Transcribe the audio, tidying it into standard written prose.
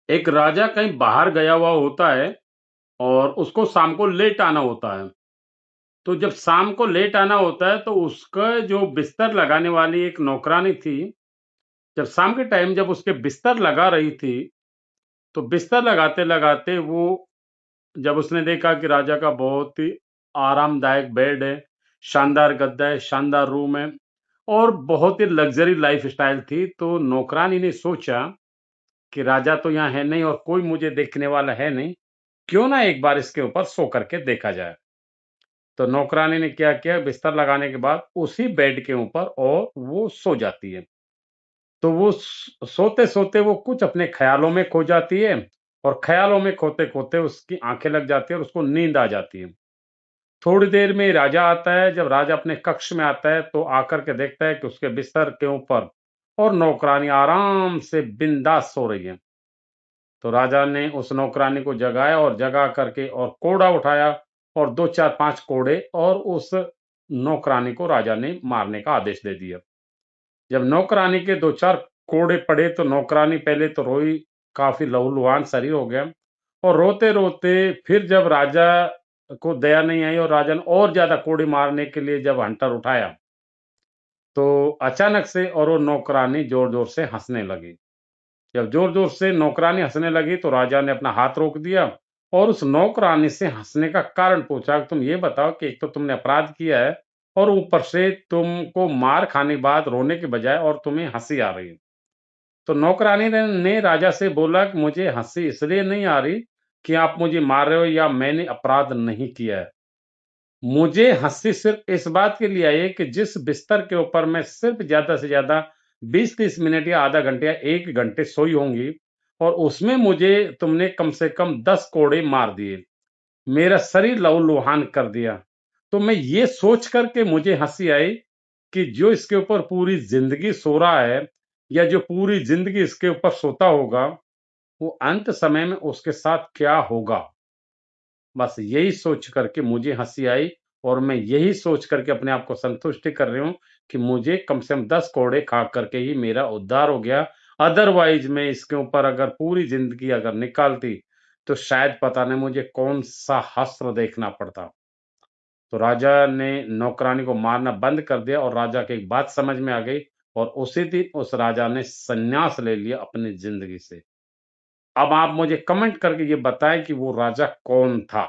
एक राजा कहीं बाहर गया हुआ होता है और उसको शाम को लेट आना होता है। तो जब शाम को लेट आना होता है तो उसका जो बिस्तर लगाने वाली एक नौकरानी थी, जब शाम के टाइम जब उसके बिस्तर लगा रही थी, तो बिस्तर लगाते-लगाते वो जब उसने देखा कि राजा का बहुत ही आरामदायक बेड है, शानदार गद्दा है, शानदार रूम है और बहुत ही लग्ज़री लाइफ़स्टाइल थी, तो नौकरानी ने सोचा कि राजा तो यहाँ है नहीं और कोई मुझे देखने वाला है नहीं, क्यों ना एक बार इसके ऊपर सो करके देखा जाए। तो नौकरानी ने क्या किया, बिस्तर लगाने के बाद उसी बेड के ऊपर और वो सो जाती है। तो वो सोते-सोते वो कुछ अपने ख़्यालों में खो जाती है और ख़्यालों में खोते-खोते उसकी आँखें लग जाती है और उसको नींद आ जाती है। थोड़ी देर में राजा आता है, जब राजा अपने कक्ष में आता है तो आकर के देखता है कि उसके बिस्तर के ऊपर और नौकरानी आराम से बिंदास सो रही है। तो राजा ने उस नौकरानी को जगाया और जगा करके और कोड़ा उठाया और 2, 4, 5 कोड़े और उस नौकरानी को राजा ने मारने का आदेश दे दिया। जब नौकरानी के 2-4 कोड़े पड़े तो नौकरानी पहले तो रोई, काफ़ी लहूलुहान शरीर हो गया और रोते-रोते फिर जब राजा को दया नहीं आई और राजा ने और ज़्यादा कोड़े मारने के लिए जब हंटर उठाया, तो अचानक से और वो नौकरानी ज़ोर-ज़ोर से हँसने लगी। जब ज़ोर-ज़ोर से नौकरानी हँसने लगी तो राजा ने अपना हाथ रोक दिया और उस नौकरानी से हँसने का कारण पूछा कि तुम ये बताओ कि एक तो तुमने अपराध किया है और ऊपर से तुमको मार खाने के बाद रोने के बजाय और तुम्हें हँसी आ रही है। तो नौकरानी ने राजा से बोला कि मुझे हँसी इसलिए नहीं आ रही कि आप मुझे मार रहे हो या मैंने अपराध नहीं किया है। मुझे हँसी सिर्फ़ इस बात के लिए आई है कि जिस बिस्तर के ऊपर मैं सिर्फ़ ज़्यादा से ज़्यादा 20-30 मिनट या आधा घंटे या 1 घंटे सोई होंगी और उसमें मुझे तुमने कम से कम 10 कोड़े मार दिए। मेरा शरीर लहू-लुहान कर दिया। तो मैं ये सोच कर के मुझे हँसी आई कि जो इसके ऊपर पूरी ज़िंदगी सो रहा है या जो पूरी ज़िंदगी इसके ऊपर सोता होगा, वो अंत समय में उसके साथ क्या होगा? बस यही सोच कर के मुझे हँसी आई और मैं यही सोच कर के अपने आप को संतुष्टि कर रही हूँ कि मुझे कम से कम 10 कोड़े खा कर के ही मेरा उद्धार हो गया। अदरवाइज़ मैं इसके ऊपर अगर पूरी ज़िंदगी अगर निकालती, तो शायद पता नहीं मुझे कौन-सा हश्र देखना पड़ता। तो राजा ने नौकरानी को मारना बंद कर दिया और राजा की एक बात समझ में आ गई और उसी दिन उस राजा ने संन्यास ले लिया अपनी ज़िंदगी से। अब आप मुझे कमेंट करके ये बताएँ कि वो राजा कौन था?